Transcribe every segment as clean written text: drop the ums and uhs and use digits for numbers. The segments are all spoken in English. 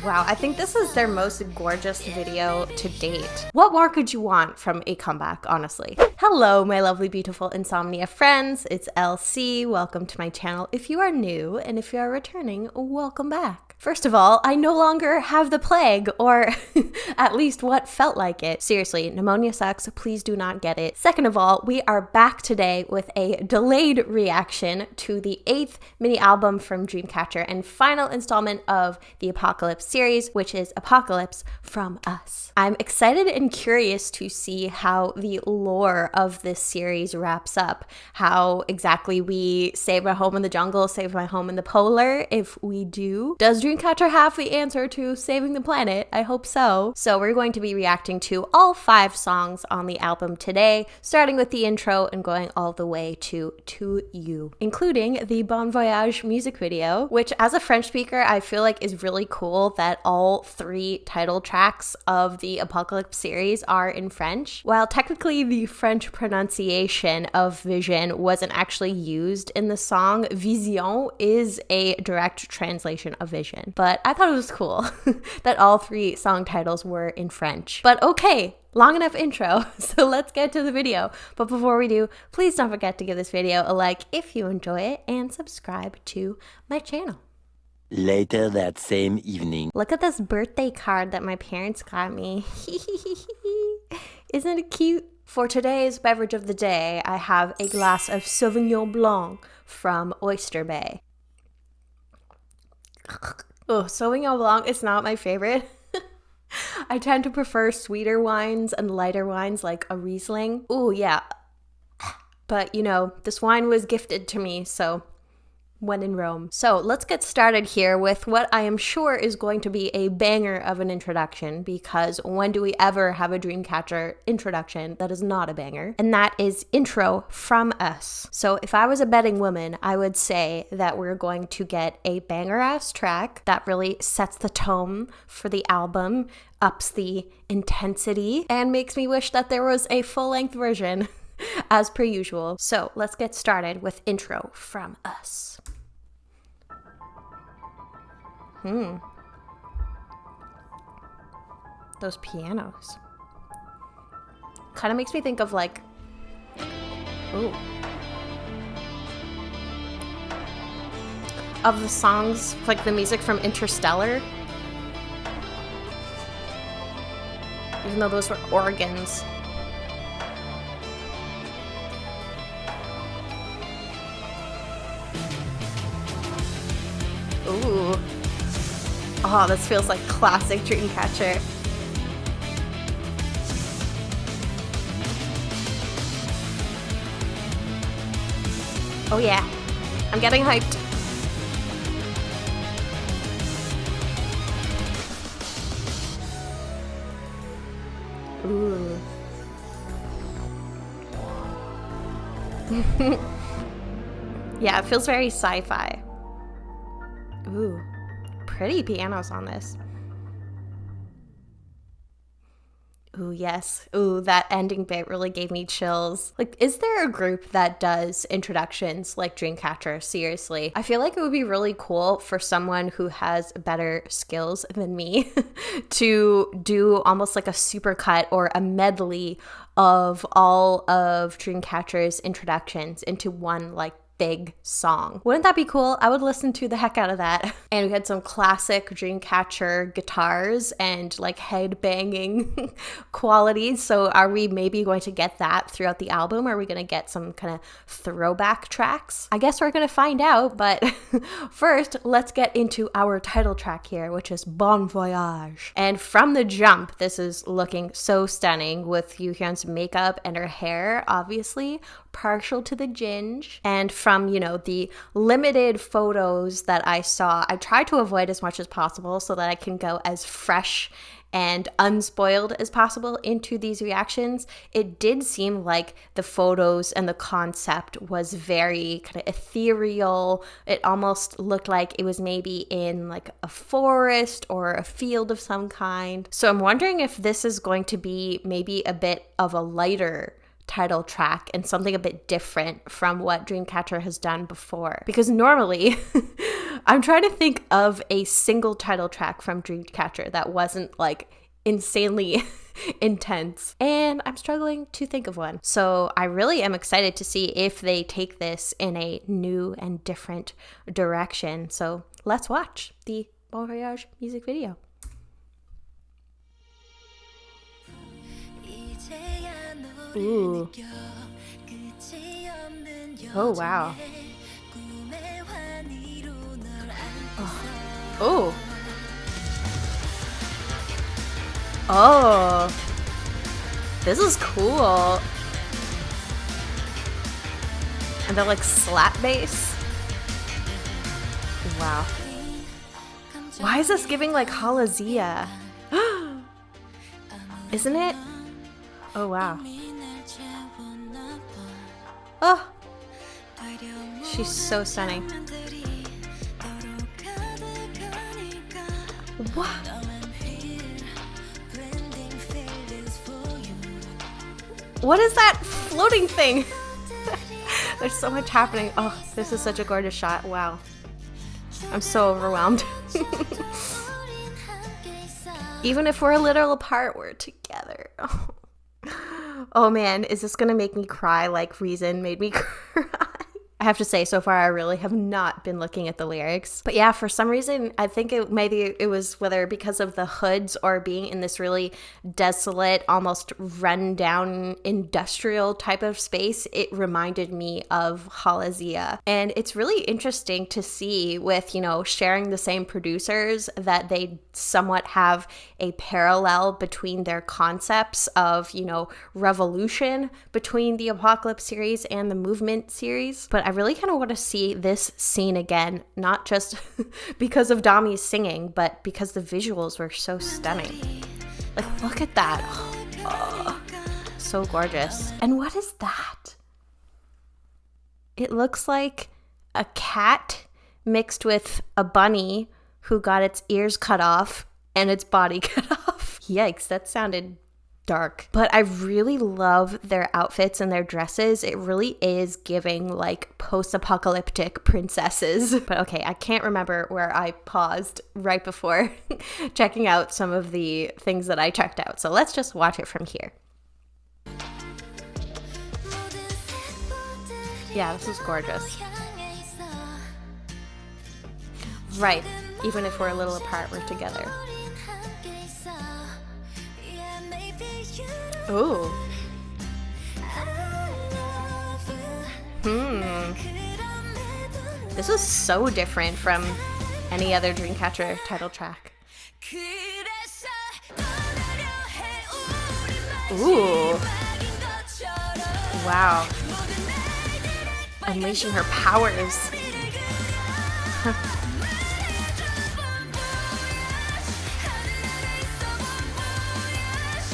Wow, I think this is their most gorgeous video to date. What more could you want from a comeback, honestly? Hello, my lovely, beautiful Insomnia friends. It's LC. Welcome to my channel. If you are new, and if you are returning, welcome back. First of all, I no longer have the plague, or at least what felt like it. Seriously, pneumonia sucks. Please do not get it. Second of all, we are back today with a delayed reaction to the 8th mini album from Dreamcatcher and final installment of the Apocalypse series, which is Apocalypse from Us. I'm excited and curious to see how the lore of this series wraps up, how exactly we save my home in the jungle, save my home in the polar. If we do, does Dreamcatcher have the answer to saving the planet? I hope so. So we're going to be reacting to all 5 songs on the album today, starting with the intro and going all the way to You, including the Bon Voyage music video, which as a French speaker, I feel like is really cool that all 3 title tracks of the Apocalypse series are in French. While technically the French pronunciation of Vision wasn't actually used in the song, Vision is a direct translation of Vision. But I thought it was cool that all 3 song titles were in French. But okay, long enough intro, so let's get to the video. But before we do, please don't forget to give this video a like if you enjoy it and subscribe to my channel. Later that same evening. Look at this birthday card that my parents got me. Isn't it cute? For today's beverage of the day, I have a glass of Sauvignon Blanc from Oyster Bay. Oh, Sauvignon Blanc is not my favorite. I tend to prefer sweeter wines and lighter wines like a Riesling. Oh, yeah. But, you know, this wine was gifted to me, so when in Rome. So let's get started here with what I am sure is going to be a banger of an introduction, because when do we ever have a Dreamcatcher introduction that is not a banger? And that is Intro from Us. So if I was a betting woman, I would say that we're going to get a banger-ass track that really sets the tone for the album, ups the intensity, and makes me wish that there was a full-length version as per usual. So let's get started with Intro from Us. Those pianos. Kind of makes me think of like, ooh, of the songs, like the music from Interstellar. Even though those were organs. Ooh. Oh, this feels like classic Dreamcatcher. Oh yeah, I'm getting hyped. Ooh. Yeah, it feels very sci-fi. Ooh, pretty pianos on this. Ooh, yes. Ooh, that ending bit really gave me chills. Like, is there a group that does introductions like Dreamcatcher? Seriously. I feel like it would be really cool for someone who has better skills than me to do almost like a supercut or a medley of all of Dreamcatcher's introductions into one, like, big song. Wouldn't that be cool? I would listen to the heck out of that. And we had some classic Dreamcatcher guitars and like head banging qualities. So are we maybe going to get that throughout the album? Are we going to get some kind of throwback tracks? I guess we're going to find out, but first let's get into our title track here, which is Bon Voyage. And from the jump, this is looking so stunning with Yuhyun's makeup and her hair, obviously partial to the ginge. And from, you know, the limited photos that I saw, I tried to avoid as much as possible so that I can go as fresh and unspoiled as possible into these reactions. It did seem like the photos and the concept was very kind of ethereal. It almost looked like it was maybe in like a forest or a field of some kind. So I'm wondering if this is going to be maybe a bit of a lighter title track and something a bit different from what Dreamcatcher has done before. Because normally, I'm trying to think of a single title track from Dreamcatcher that wasn't like insanely intense, and I'm struggling to think of one. So I really am excited to see if they take this in a new and different direction. So let's watch the Bon Voyage music video. Ooh. Oh, wow. Oh. Oh. This is cool. And they're like slap bass. Wow. Why is this giving like Halazia? Isn't it? Oh, wow. Oh. She's so stunning. What? What is that floating thing? There's so much happening. Oh, this is such a gorgeous shot. Wow. I'm so overwhelmed. Even if we're a little apart, we're together. Oh man, is this gonna make me cry like Reason made me cry? I have to say, so far I really have not been looking at the lyrics. But yeah, for some reason, I think maybe it was whether because of the hoods or being in this really desolate, almost run-down industrial type of space, it reminded me of Halazia. And it's really interesting to see with, you know, sharing the same producers that they somewhat have a parallel between their concepts of, you know, revolution between the Apocalypse series and the Movement series. But I really kind of want to see this scene again, not just because of Dami's singing, but because the visuals were so stunning. Like, look at that. Oh, so gorgeous. And what is that? It looks like a cat mixed with a bunny who got its ears cut off and its body cut off. Yikes, that sounded dark. But I really love their outfits and their dresses. It really is giving like post-apocalyptic princesses. But okay, I can't remember where I paused right before checking out some of the things that I checked out. So let's just watch it from here. Yeah, this is gorgeous. Right, even if we're a little apart, we're together. Ooh. This is so different from any other Dreamcatcher title track. Ooh. Wow. Unleashing her powers.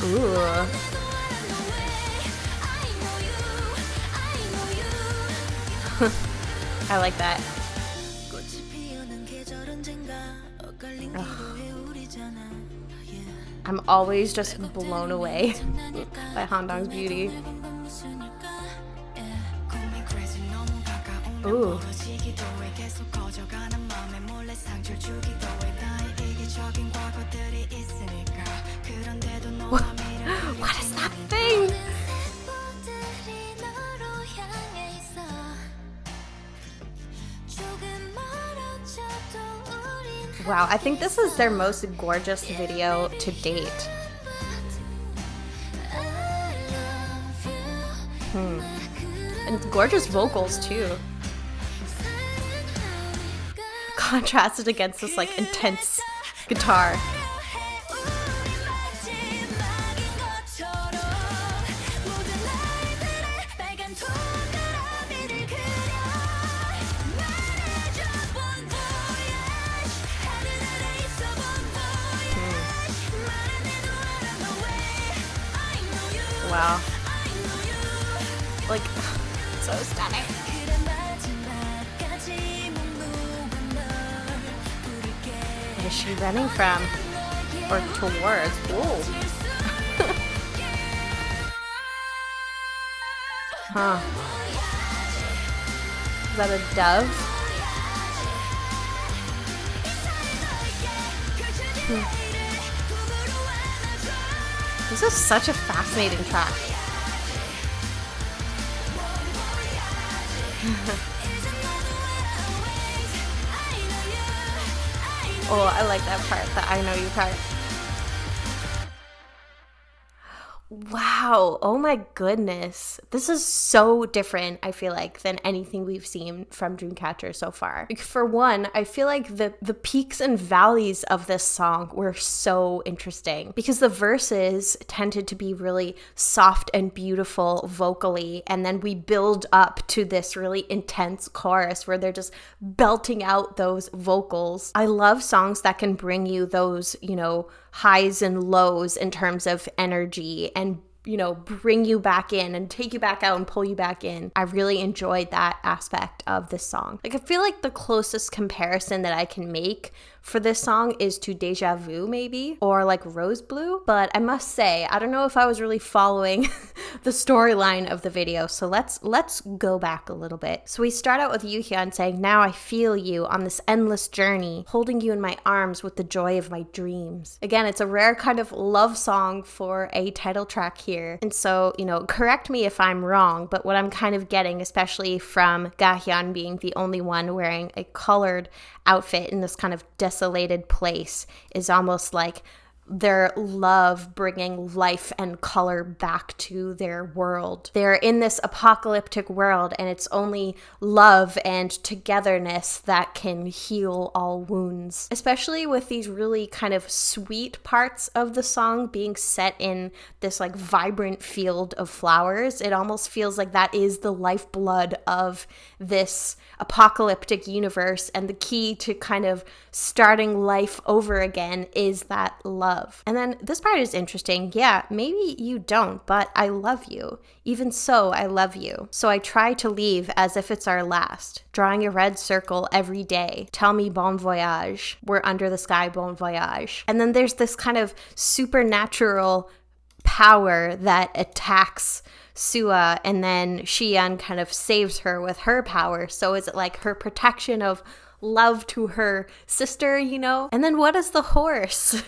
Ooh. I like that. Ugh. I'm always just blown away by Handong's beauty. Ooh. What is that thing? Wow, I think this is their most gorgeous video to date. And gorgeous vocals too. Contrasted against this like intense guitar. Wow. Like, so stunning. What is she running from? Or towards? Ooh. Huh. Is that a dove? This is such a fascinating track. Oh, I like that part, the I know you part. Wow, oh my goodness. This is so different, I feel like, than anything we've seen from Dreamcatcher so far. For one, I feel like the peaks and valleys of this song were so interesting because the verses tended to be really soft and beautiful vocally, and then we build up to this really intense chorus where they're just belting out those vocals. I love songs that can bring you those, you know, highs and lows in terms of energy and, you know, bring you back in and take you back out and pull you back in. I really enjoyed that aspect of this song. Like, I feel like the closest comparison that I can make for this song is to Deja Vu maybe, or like Rose Blue. But I must say, I don't know if I was really following the storyline of the video. So let's go back a little bit. So we start out with Yuhyun saying, "Now I feel you on this endless journey, holding you in my arms with the joy of my dreams." Again, it's a rare kind of love song for a title track here. And so, you know, correct me if I'm wrong, but what I'm kind of getting, especially from Gahyun being the only one wearing a colored outfit in this kind of desolated place, is almost like their love bringing life and color back to their world. They're in this apocalyptic world, and it's only love and togetherness that can heal all wounds. Especially with these really kind of sweet parts of the song being set in this like vibrant field of flowers. It almost feels like that is the lifeblood of this apocalyptic universe, and the key to kind of starting life over again is that love. And then this part is interesting. Yeah, maybe you don't, but I love you. Even so, I love you. So I try to leave as if it's our last. Drawing a red circle every day. Tell me bon voyage. We're under the sky, bon voyage. And then there's this kind of supernatural power that attacks Sua, and then Shiyeon kind of saves her with her power. So is it like her protection of love to her sister, you know? And then what is the horse?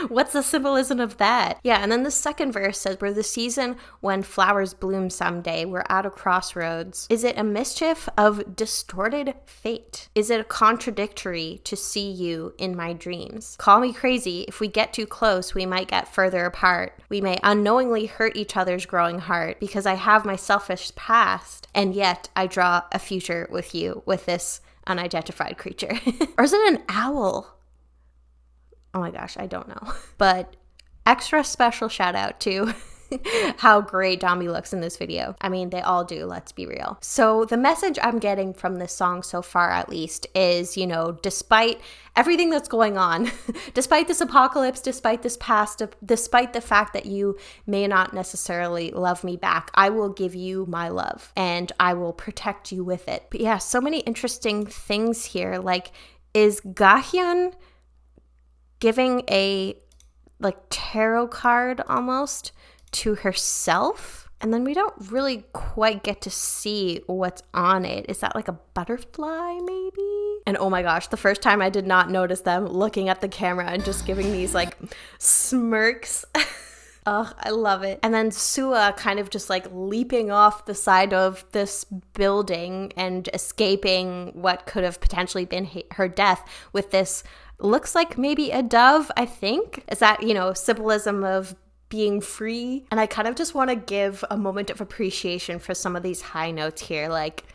What's the symbolism of that? Yeah, and then the second verse says, "We're the season when flowers bloom someday. We're at a crossroads. Is it a mischief of distorted fate? Is it contradictory to see you in my dreams? Call me crazy. If we get too close, we might get further apart. We may unknowingly hurt each other's growing heart because I have my selfish past, and yet I draw a future with you," with this unidentified creature. Or is it an owl? Oh my gosh, I don't know. But extra special shout out to how great Dami looks in this video. I mean, they all do, let's be real. So the message I'm getting from this song so far, at least, is, you know, despite everything that's going on, despite this apocalypse, despite this past, despite the fact that you may not necessarily love me back, I will give you my love and I will protect you with it. But yeah, so many interesting things here. Like, is Gahyun giving a like tarot card almost to herself? And then we don't really quite get to see what's on it. Is that like a butterfly maybe? And oh my gosh, the first time I did not notice them looking at the camera and just giving these like smirks. Oh, I love it. And then Sua kind of just like leaping off the side of this building and escaping what could have potentially been her death with this, looks like maybe a dove, I think. Is that, you know, symbolism of being free? And I kind of just want to give a moment of appreciation for some of these high notes here, like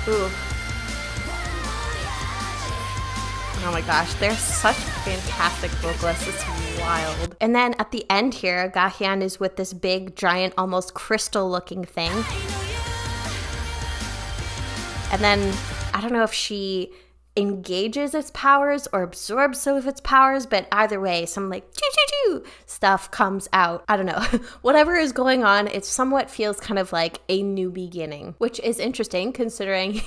ooh. Oh my gosh, they're such fantastic vocalists. It's wild. And then at the end here, Gahyun is with this big, giant, almost crystal-looking thing. And then I don't know if she engages its powers or absorbs some of its powers, but either way, some like choo-choo-choo stuff comes out. I don't know. Whatever is going on, it somewhat feels kind of like a new beginning, which is interesting considering,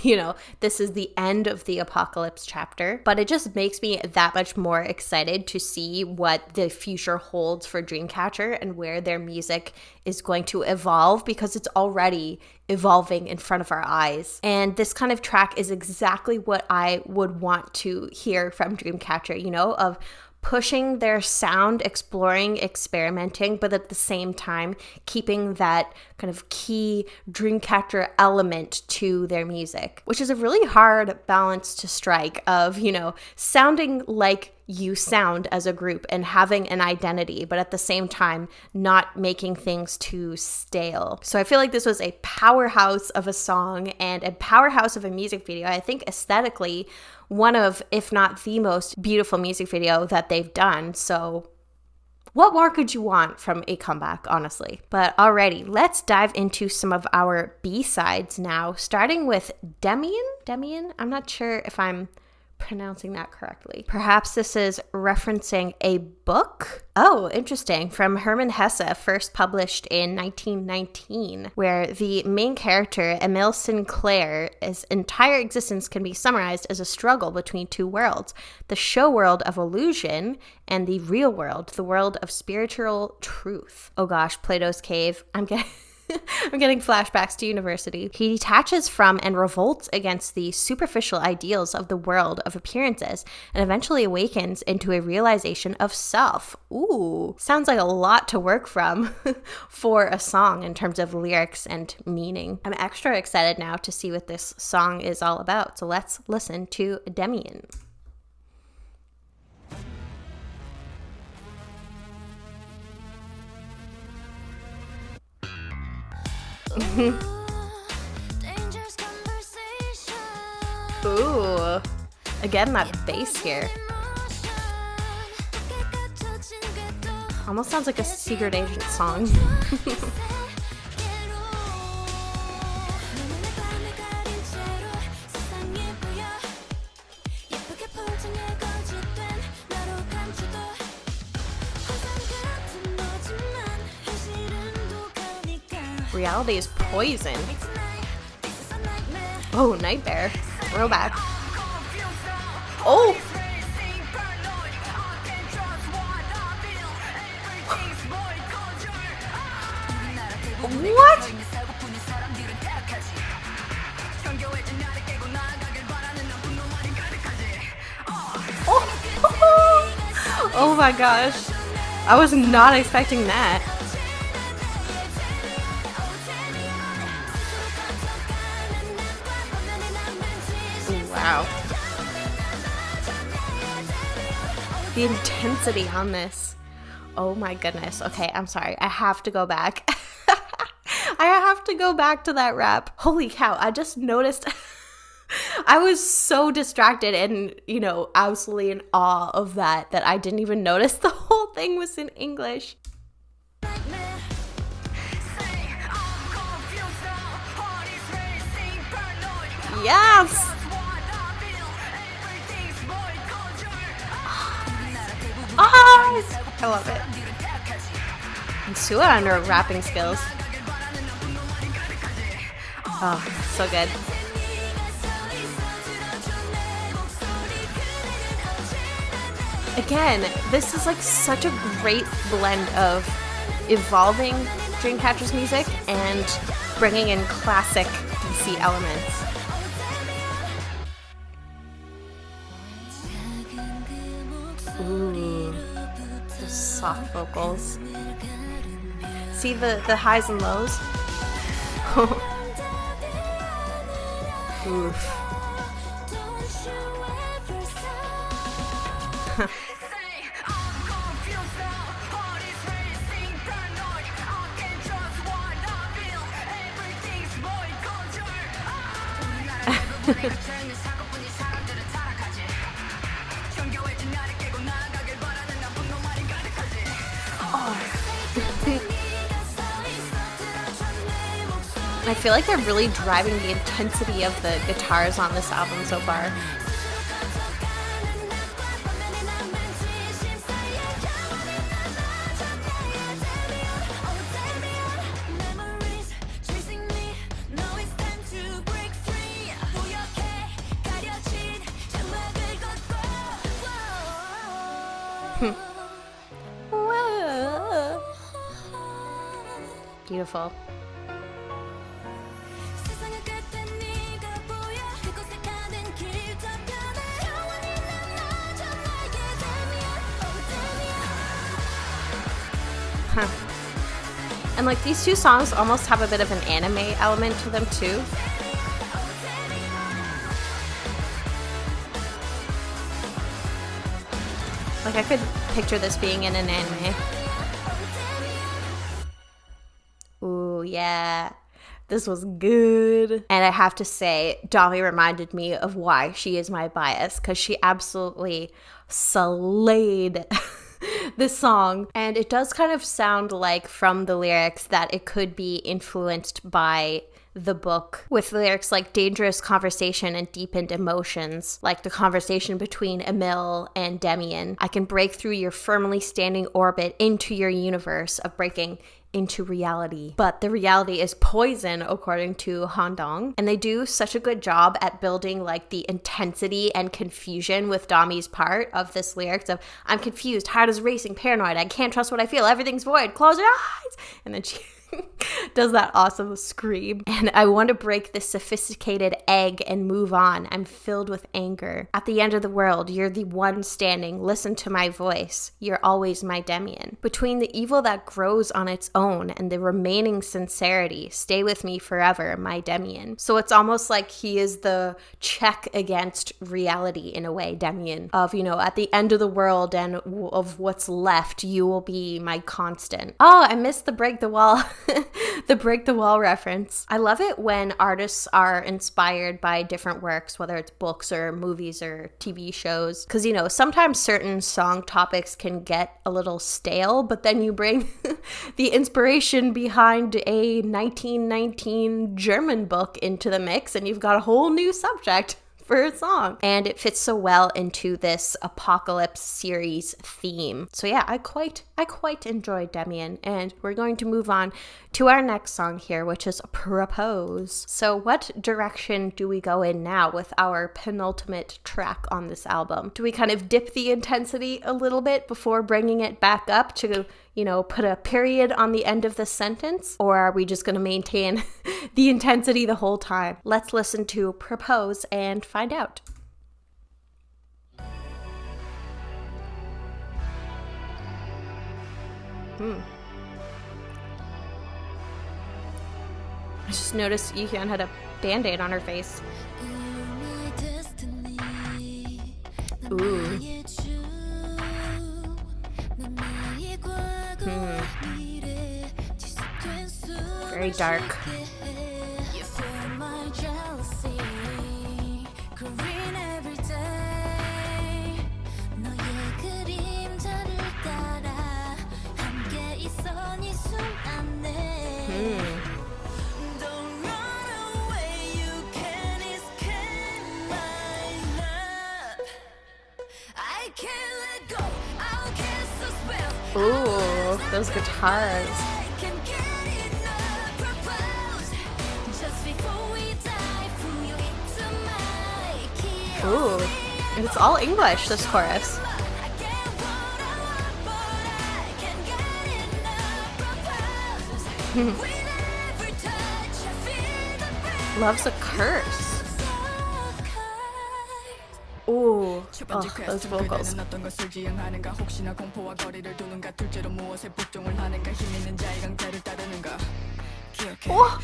this is the end of the Apocalypse chapter, but it just makes me that much more excited to see what the future holds for Dreamcatcher and where their music is going to evolve, because it's already evolving in front of our eyes. And this kind of track is exactly what I would want to hear from Dreamcatcher, of pushing their sound, exploring, experimenting, but at the same time keeping that kind of key Dreamcatcher element to their music, which is a really hard balance to strike of, sounding like you sound as a group and having an identity, but at the same time not making things too stale. So I feel like this was a powerhouse of a song and a powerhouse of a music video. I think aesthetically one of, if not the most beautiful music video that they've done. So what more could you want from a comeback, honestly? But alrighty, let's dive into some of our B-sides now, starting with DEMIAN? I'm not sure if I'm pronouncing that correctly. Perhaps this is referencing a book? Oh, interesting. From Hermann Hesse, first published in 1919, where the main character, Emil Sinclair's entire existence can be summarized as a struggle between two worlds, the show world of illusion and the real world, the world of spiritual truth. Oh gosh, Plato's Cave. I'm getting flashbacks to university. He detaches from and revolts against the superficial ideals of the world of appearances and eventually awakens into a realization of self. Ooh, sounds like a lot to work from for a song in terms of lyrics and meaning. I'm extra excited now to see what this song is all about. So let's listen to DEMIAN. Ooh, again, that bass here. Almost sounds like a secret agent song. Reality is poison. Oh, Nightmare. Throwback. Oh! What? Oh. Oh my gosh. I was not expecting that. Wow. The intensity on this. Oh my goodness. Okay, I'm sorry. I have to go back. I have to go back to that rap. Holy cow. I just noticed. I was so distracted and, absolutely in awe of that I didn't even notice the whole thing was in English. Yes! I love it. And Sua on her rapping skills. Oh, so good. Again, this is like such a great blend of evolving Dreamcatcher's music and bringing in classic DC elements. Ooh, those soft vocals. See the highs and lows? Oof. I feel like they're really driving the intensity of the guitars on this album so far. Beautiful. Huh. And like these two songs almost have a bit of an anime element to them too. Like I could picture this being in an anime. Ooh, yeah. This was good. And I have to say, Dami reminded me of why she is my bias, because she absolutely slayed this song. And it does kind of sound like from the lyrics that it could be influenced by the book, with lyrics like dangerous conversation and deepened emotions, like the conversation between Emil and Demian. I can break through your firmly standing orbit into your universe of breaking into reality. But the reality is poison, according to Handong. And they do such a good job at building like the intensity and confusion with Dami's part of this lyrics of, I'm confused, heart is racing, paranoid, I can't trust what I feel, everything's void, close your eyes. And then she does that awesome scream. And I want to break this sophisticated egg and move on. I'm filled with anger. At the end of the world, you're the one standing. Listen to my voice. You're always my Demian. Between the evil that grows on its own and the remaining sincerity, stay with me forever, my Demian. So it's almost like he is the check against reality in a way, Demian, of, you know, at the end of the world and of what's left, you will be my constant. Oh, I missed the break the wall. The break the wall reference. I love it when artists are inspired by different works, whether it's books or movies or TV shows, because, you know, sometimes certain song topics can get a little stale, but then you bring the inspiration behind a 1919 German book into the mix and you've got a whole new subject for a song. And it fits so well into this apocalypse series theme. So yeah, I quite enjoyed Demian, and we're going to move on to our next song here, which is Propose. So what direction do we go in now with our penultimate track on this album? Do we kind of dip the intensity a little bit before bringing it back up to, you know, put a period on the end of the sentence? Or are we just going to maintain the intensity the whole time? Let's listen to Propose and find out. I just noticed Yihyun had a band-aid on her face. Ooh. Very dark. Ooh, those guitars. Ooh, and it's all English, this chorus. Loves a curse. Ooh, oh, those vocals. Oh.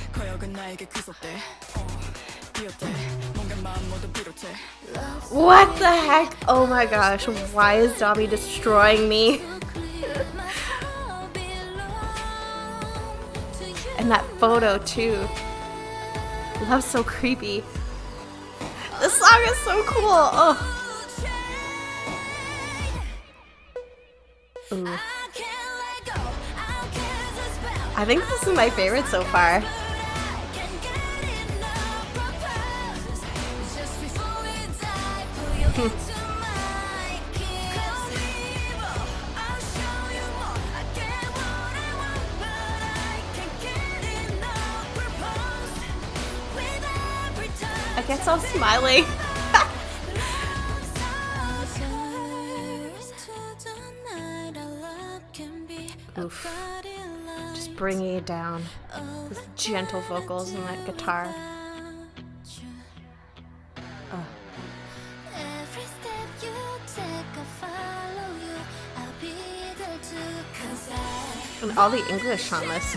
What the heck? Oh my gosh, why is Dami destroying me? And that photo too. Love's so creepy. This song is so cool. Oh. Ooh. I think this is my favorite so far. I guess I'm smiling. Oof. Just bringing it down. Those gentle vocals and that guitar. Oh. And all the English on this.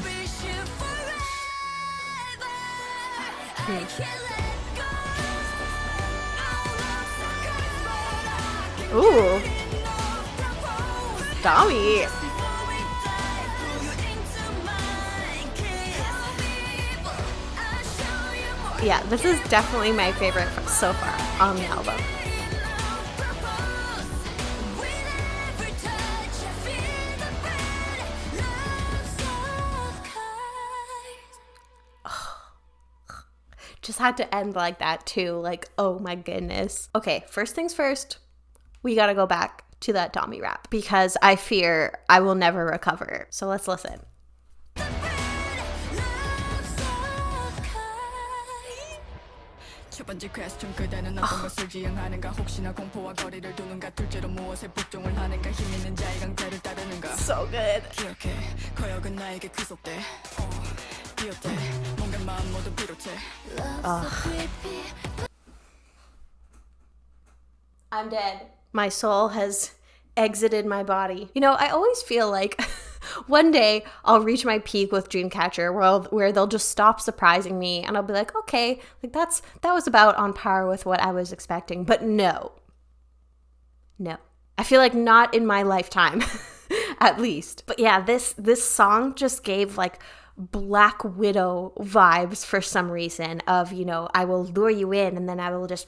Ooh. Dami. Yeah, this is definitely my favorite so far on the album. Just had to end like that too. Like, oh my goodness. Okay, first things first, we gotta go back to that Dami rap because I fear I will never recover. So let's listen. 첫 번째 question 그대는 어떤 것을 지향하는가 혹시나 공포와 거리를 두는가 둘째로 무엇에 복종을 하는가 힘 있는 자의 강제를 따르는가 So good 기억해 거역은 나에게 귀속돼 비었대 뭔가 마음 모두 비롯해 I'm dead. My soul has exited my body. You know, I always feel like one day I'll reach my peak with Dreamcatcher where they'll just stop surprising me and I'll be like, okay, like that was about on par with what I was expecting. But no. I feel like not in my lifetime, at least. But yeah, this song just gave like Black Widow vibes for some reason of, you know, I will lure you in and then I will just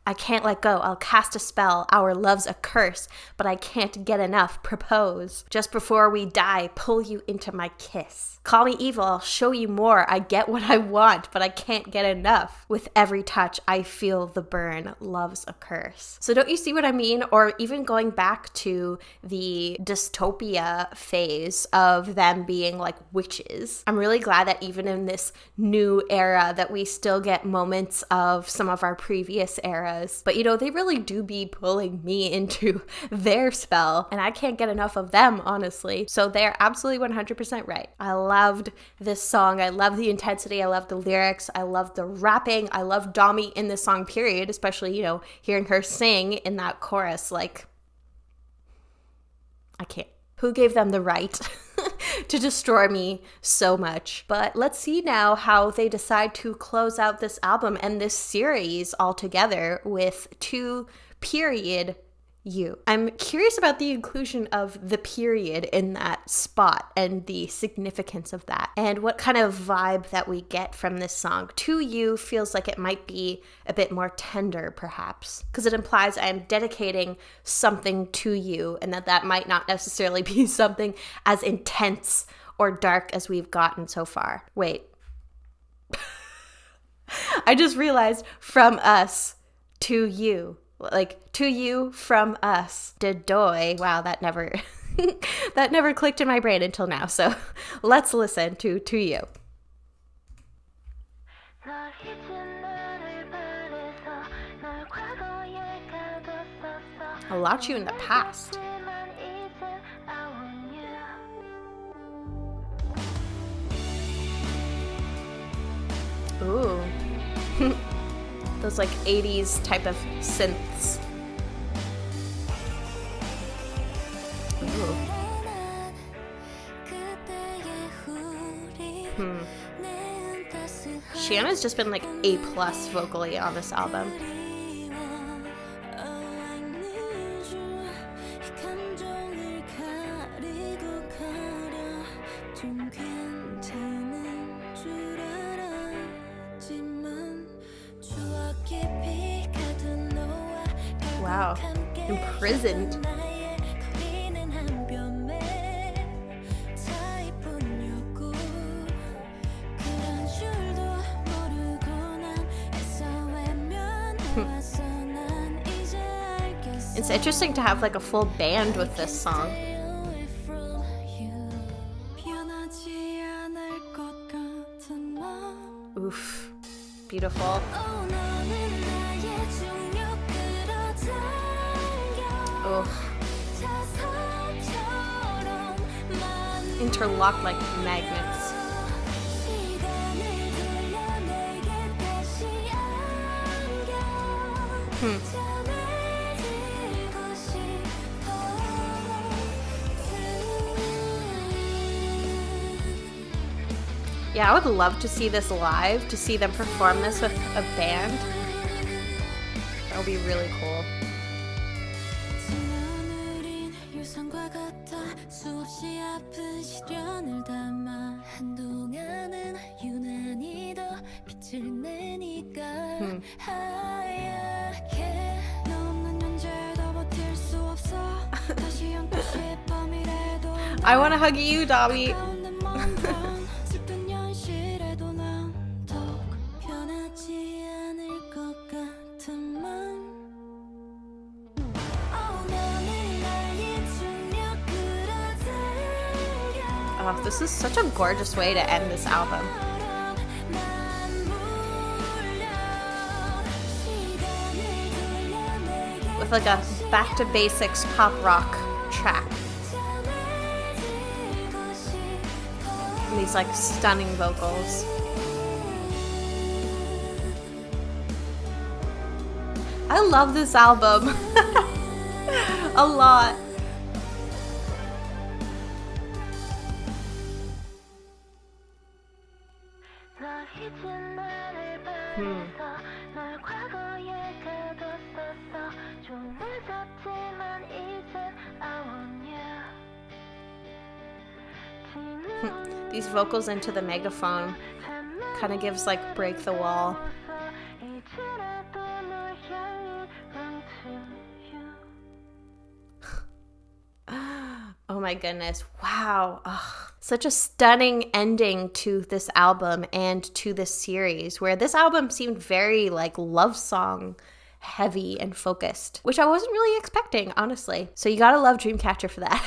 I can't let go. I'll cast a spell. Our love's a curse, but I can't get enough. Propose. Just before we die, pull you into my kiss. Call me evil. I'll show you more. I get what I want, but I can't get enough. With every touch, I feel the burn. Love's a curse. So don't you see what I mean? Or even going back to the dystopia phase of them being like witches. I'm really glad that even in this new era that we still get moments of some of our previous eras. But you know, they really do be pulling me into their spell and I can't get enough of them, honestly. So they're absolutely 100% right. I loved this song. I love the intensity. I love the lyrics. I love the rapping. I love Dami in this song, period. Especially, you know, hearing her sing in that chorus. Like, I can't. Who gave them the right to destroy me so much? But let's see now how they decide to close out this album and this series altogether with 2 period you. I'm curious about the inclusion of the period in that spot and the significance of that and what kind of vibe that we get from this song. To you feels like it might be a bit more tender perhaps because it implies I'm dedicating something to you and that might not necessarily be something as intense or dark as we've gotten so far. Wait. I just realized from us to you. Like, to you from us. Dedoy. Wow, that never that never clicked in my brain until now. So let's listen to you. I locked you in the past. Ooh. Those like 80s type of synths. Ooh. Shanna's just been like A+ vocally on this album. Wow, imprisoned. It's interesting to have like a full band with this song. Oof, beautiful. Oh. interlocked like magnets. Yeah, I would love to see this live, to see them perform this with a band. That would be really cool. I want to hug you, Dobby. Oh, this is such a gorgeous way to end this album. With like a back to basics pop rock track. And these like stunning vocals. I love this album a lot. These vocals into the megaphone kind of gives like break the wall. Oh my goodness. Wow. Ugh. Such a stunning ending to this album and to this series, where this album seemed very like love song heavy and focused, which I wasn't really expecting, honestly. So you gotta love Dreamcatcher for that.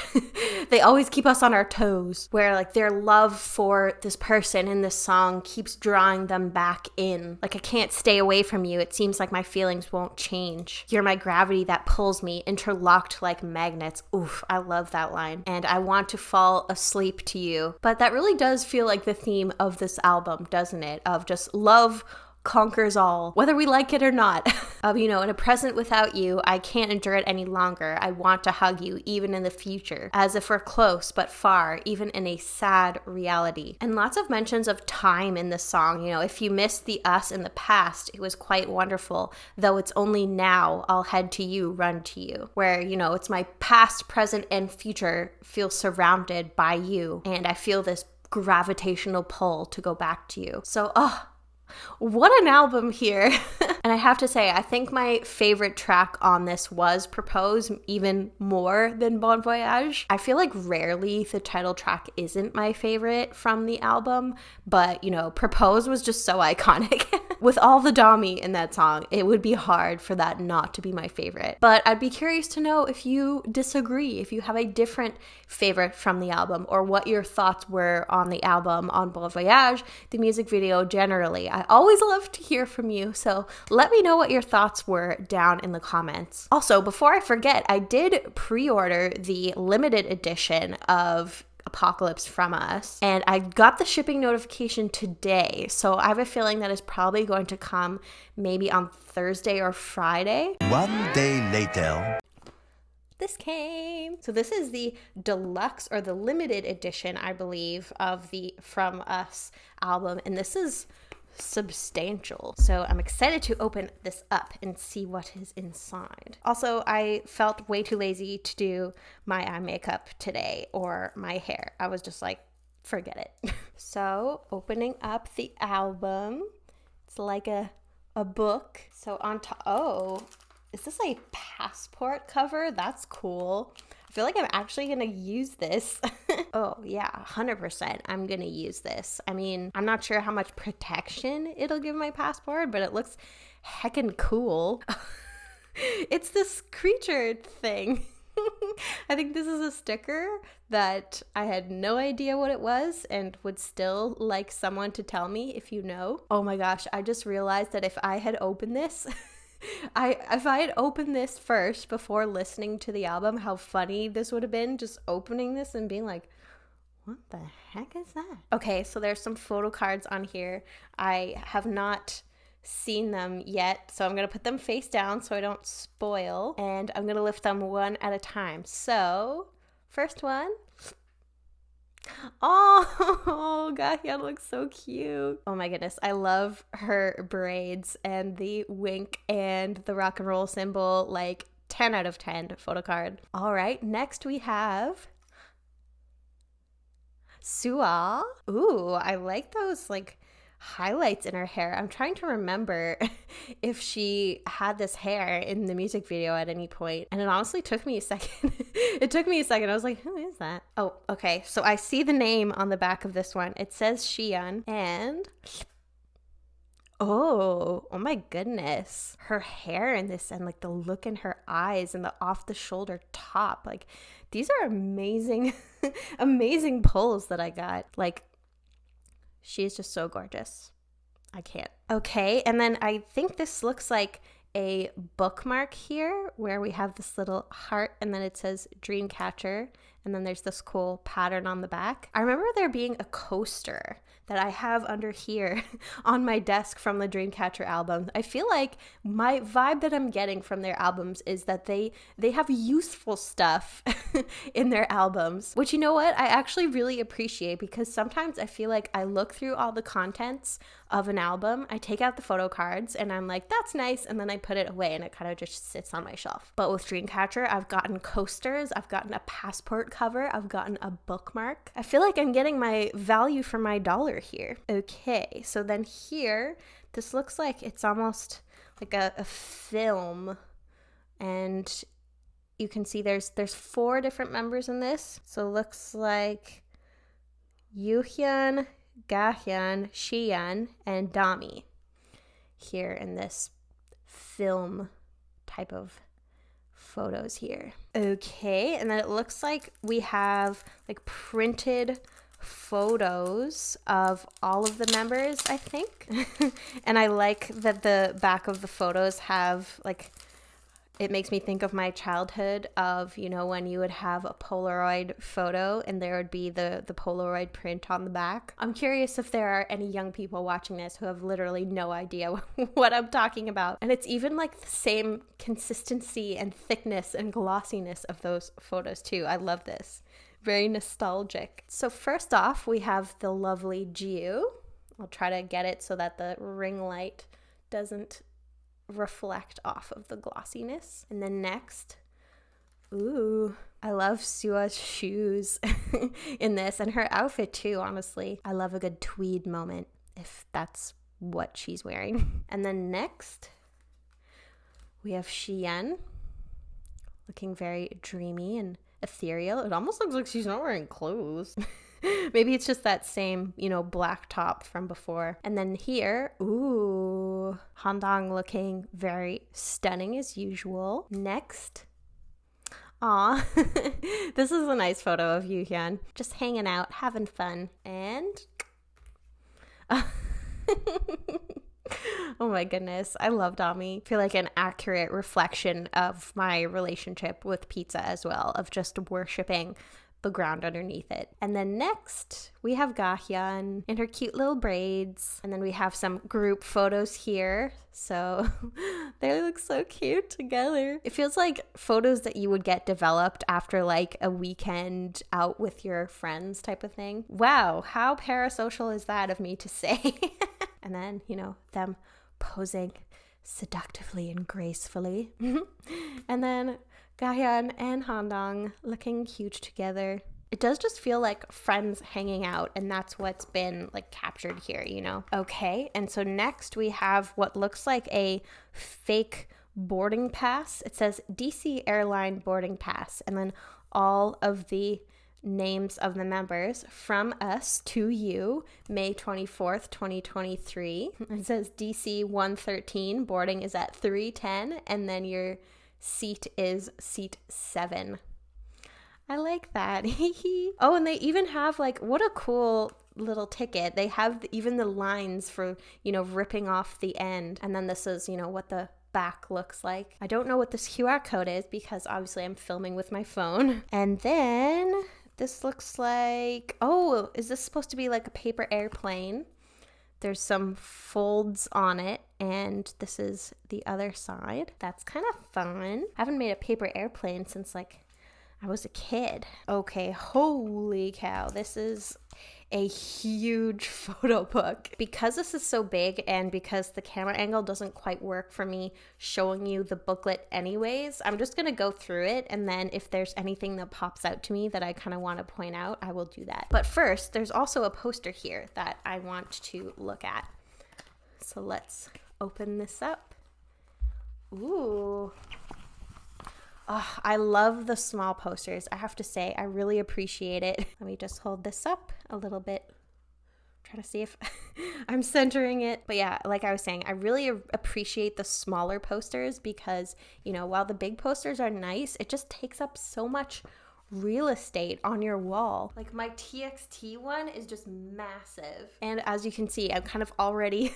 They always keep us on our toes, where like their love for this person in this song keeps drawing them back in. Like, I can't stay away from you. It seems like my feelings won't change. You're my gravity that pulls me, interlocked like magnets. Oof, I love that line. And I want to fall asleep to you. But that really does feel like the theme of this album, doesn't it? Of just love conquers all, whether we like it or not. In a present without you, I can't endure it any longer. I want to hug you, even in the future, as if we're close but far, even in a sad reality. And lots of mentions of time in this song. If you missed the us in the past, it was quite wonderful, though it's only now I'll head to you, run to you. Where, it's my past, present, and future feel surrounded by you, and I feel this gravitational pull to go back to you. So, what an album here. And I have to say, I think my favorite track on this was Propose, even more than Bon Voyage. I feel like rarely the title track isn't my favorite from the album, but Propose was just so iconic. With all the Dami in that song, it would be hard for that not to be my favorite. But I'd be curious to know if you disagree, if you have a different favorite from the album, or what your thoughts were on the album, on Bon Voyage, the music video generally. I always love to hear from you, so let me know what your thoughts were down in the comments. Also, before I forget, I did pre-order the limited edition of Apocalypse from Us, and I got the shipping notification today, so I have a feeling that is probably going to come maybe on Thursday or Friday. One day later. This came. So this is the deluxe or the limited edition, I believe, of the From Us album, and this is substantial. So I'm excited to open this up and see what is inside. Also, I felt way too lazy to do my eye makeup today or my hair. I was just like, forget it. So opening up the album, it's like a book. So on top, is this a passport cover? That's cool. I feel like I'm actually gonna use this. Oh yeah, 100% I'm gonna use this. I mean, I'm not sure how much protection it'll give my passport, but it looks heckin' cool. It's this creature thing. I think this is a sticker that I had no idea what it was and would still like someone to tell me if you know. Oh my gosh, I just realized that if I had opened this, if I had opened this first before listening to the album, how funny this would have been, just opening this and being like, What the heck is that? Okay, so there's some photo cards on here. I have not seen them yet, so I'm gonna put them face down so I don't spoil, and I'm gonna lift them one at a time. So first one. Oh, Gahyeon looks so cute. Oh my goodness, I love her braids and the wink and the rock and roll symbol. Like 10 out of 10 photo card. All right, next we have Sua. Ooh, I like those like highlights in her hair. I'm trying to remember if she had this hair in the music video at any point, and it honestly took me a second. It took me a second. I was like, who is that? Oh, okay, so I see the name on the back of this one. It says Xian, and oh my goodness, her hair in this, and like the look in her eyes and the off the shoulder top, like these are amazing amazing pulls that I got. Like, she's just so gorgeous. I can't. Okay, and then I think this looks like a bookmark here where we have this little heart, and then it says Dreamcatcher, and then there's this cool pattern on the back. I remember there being a coaster that I have under here on my desk from the Dreamcatcher album. I feel like my vibe that I'm getting from their albums is that they have useful stuff in their albums, which, you know what, I actually really appreciate, because sometimes I feel like I look through all the contents of an album, I take out the photo cards, and I'm like, that's nice, and then I put it away and it kind of just sits on my shelf. But with Dreamcatcher, I've gotten coasters, I've gotten a passport cover, I've gotten a bookmark. I feel like I'm getting my value for my dollar here. Okay, so then here, this looks like it's almost like a film, and you can see there's 4 different members in this. So it looks like Yuhyun, Gahyeon, Xian, and Dami here in this film type of photos here. Okay, and then it looks like we have like printed photos of all of the members, I think. And I like that the back of the photos have like, it makes me think of my childhood of, you know, when you would have a Polaroid photo and there would be the Polaroid print on the back. I'm curious if there are any young people watching this who have literally no idea what I'm talking about. And it's even like the same consistency and thickness and glossiness of those photos too. I love this. Very nostalgic. So first off, we have the lovely Jiu. I'll try to get it so that the ring light doesn't reflect off of the glossiness. And then next, ooh, I love Sua's shoes in this, and her outfit too, honestly. I love a good tweed moment, if that's what she's wearing. And then next, we have Xian, looking very dreamy and ethereal. It almost looks like she's not wearing clothes. Maybe it's just that same, you know, black top from before. And then here, ooh, Handong looking very stunning as usual. Next, aw, this is a nice photo of Yuhyun, just hanging out, having fun. And oh my goodness, I love Dami. I feel like an accurate reflection of my relationship with pizza as well, of just worshiping the ground underneath it. And then next, we have Gahyeon in her cute little braids. And then we have some group photos here. So they look so cute together. It feels like photos that you would get developed after like a weekend out with your friends type of thing. Wow, how parasocial is that of me to say? And then, you know, them posing seductively and gracefully. And then Gahyeon and Handong looking cute together. It does just feel like friends hanging out, and that's what's been like captured here, you know? Okay, and so next we have what looks like a fake boarding pass. It says DC Airline boarding pass, and then all of the names of the members from us to you, May 24th, 2023. It says DC 113, boarding is at 3:10, and then your seat is seat 7. I like that. Oh, and they even have like, what a cool little ticket. They have even the lines for, you know, ripping off the end. And then this is, you know, what the back looks like. I don't know what this QR code is because obviously I'm filming with my phone. And then This looks like, oh, is this supposed to be like a paper airplane? There's some folds on it, and this is the other side. That's kind of fun. I haven't made a paper airplane since like I was a kid. Okay, holy cow. This is a huge photo book. Because this is so big and because the camera angle doesn't quite work for me showing you the booklet anyways, I'm just gonna go through it, and then if there's anything that pops out to me that I kind of want to point out, I will do that. But first, there's also a poster here that I want to look at. So let's open this up. Ooh. Oh, I love the small posters. I have to say, I really appreciate it. Let me just hold this up a little bit. Try to see if I'm centering it. But yeah, like I was saying, I really appreciate the smaller posters because, you know, while the big posters are nice, it just takes up so much real estate on your wall. Like my TXT one is just massive. And as you can see, I'm kind of already,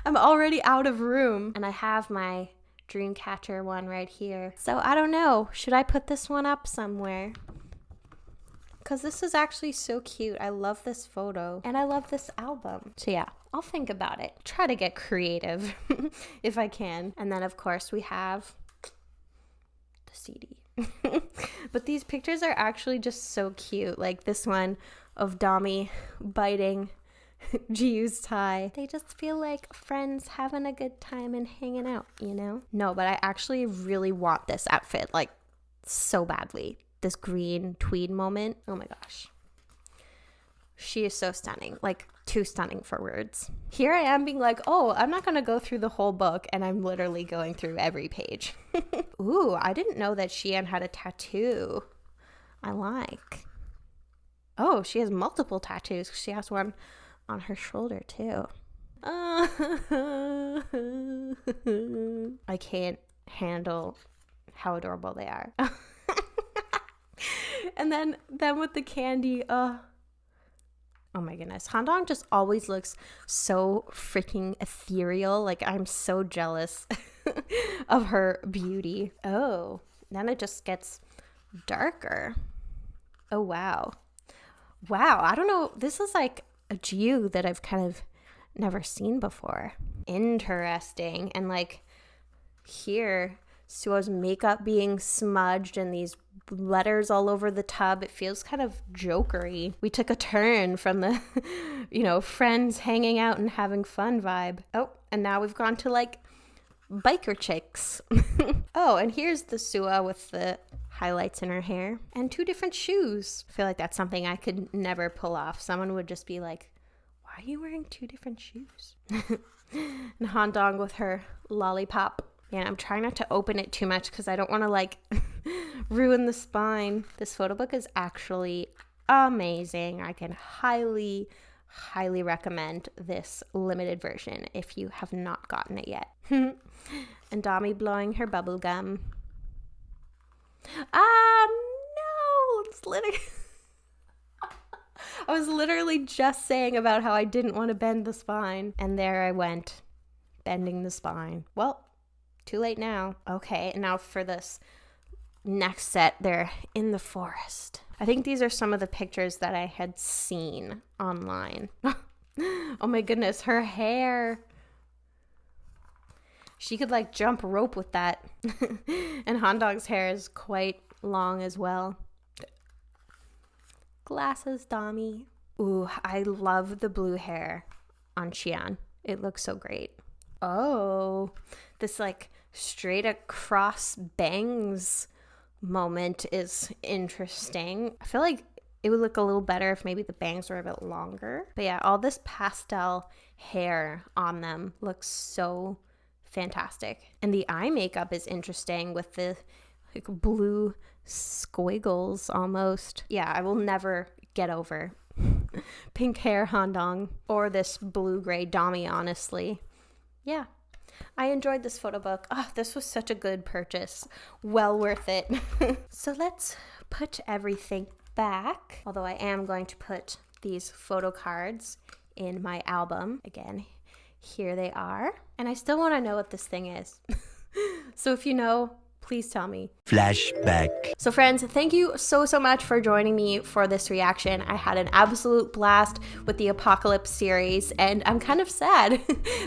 I'm already out of room. And I have my Dreamcatcher one right here. So I don't know, should I put this one up somewhere? Because this is actually so cute. I love this photo and I love this album. So yeah, I'll think about it. Try to get creative if I can. And then of course we have the CD. But these pictures are actually just so cute. Like this one of Dami biting Jiu's tie. They just feel like friends having a good time and hanging out, you know? No, but I actually really want this outfit, like, so badly. This green tweed moment. Oh my gosh. She is so stunning. Like, too stunning for words. Here I am being like, oh, I'm not gonna go through the whole book, and I'm literally going through every page. Ooh, I didn't know that Xian had a tattoo. I like. Oh, she has multiple tattoos. She has one on her shoulder too. I can't handle how adorable they are. And then with the candy, oh my goodness. Handong just always looks so freaking ethereal. Like I'm so jealous of her beauty. Oh, then it just gets darker. Oh wow. Wow, I don't know. This is like a Jiu that I've kind of never seen before. Interesting. And like here, Suo's makeup being smudged and these letters all over the tub. It feels kind of jokery. We took a turn from the, you know, friends hanging out and having fun vibe. Oh, and now we've gone to like biker chicks. Oh, and here's the Suo with the highlights in her hair and two different shoes. I feel like that's something I could never pull off. Someone would just be like, why are you wearing two different shoes? And Handong with her lollipop. Yeah, I'm trying not to open it too much because I don't want to like ruin the spine. This photo book is actually amazing. I can highly recommend this limited version if you have not gotten it yet. And Dami blowing her bubble gum. No, it's literally I was literally just saying about how I didn't want to bend the spine, and there I went, bending the spine. Well, too late now. Okay, now for this next set, they're in the forest. I think these are some of the pictures that I had seen online. Oh my goodness, her hair. She could like jump rope with that. And Handong's hair is quite long as well. Glasses, Dami. Ooh, I love the blue hair on Xian. It looks so great. Oh, this like straight across bangs moment is interesting. I feel like it would look a little better if maybe the bangs were a bit longer. But yeah, all this pastel hair on them looks so fantastic. And the eye makeup is interesting with the like blue squiggles almost. Yeah, I will never get over pink hair Handong or this blue-gray Dami, honestly. Yeah, I enjoyed this photo book. Oh, this was such a good purchase. Well worth it. So let's put everything back. Although I am going to put these photo cards in my album. Again, here they are. And I still want to know what this thing is. So if you know, Please tell me. Flashback. So friends, thank you so much for joining me for this reaction. I had an absolute blast with the Apocalypse series, and I'm kind of sad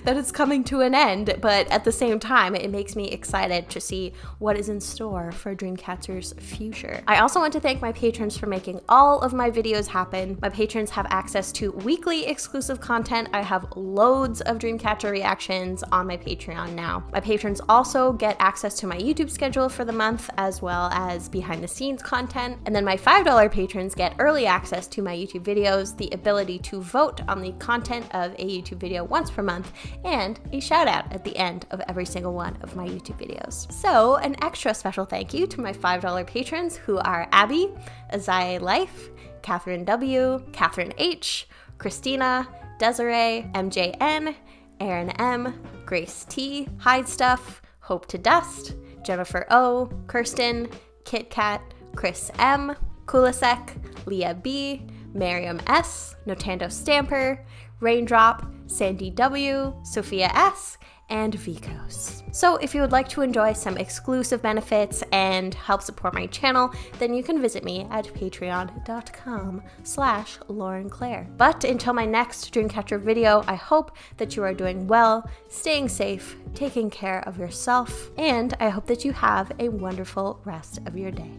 that it's coming to an end, but at the same time, it makes me excited to see what is in store for Dreamcatcher's future. I also want to thank my patrons for making all of my videos happen. My patrons have access to weekly exclusive content. I have loads of Dreamcatcher reactions on my Patreon now. My patrons also get access to my YouTube schedule for the month, as well as behind the scenes content. And then my $5 patrons get early access to my YouTube videos, the ability to vote on the content of a YouTube video once per month, and a shout out at the end of every single one of my YouTube videos. So an extra special thank you to my $5 patrons, who are Abby, Azai Life, Catherine W, Catherine H, Christina, Desiree, MJN, Aaron M, Grace T, Hide Stuff, Hope to Dust, Jennifer O, Kirsten, Kit Kat, Chris M, Kulasek, Leah B, Miriam S, Notando Stamper, Raindrop, Sandy W, Sophia S, and Vicos. So if you would like to enjoy some exclusive benefits and help support my channel, then you can visit me at patreon.com/laurenclair. But until my next Dreamcatcher video, I hope that you are doing well, staying safe, taking care of yourself, and I hope that you have a wonderful rest of your day.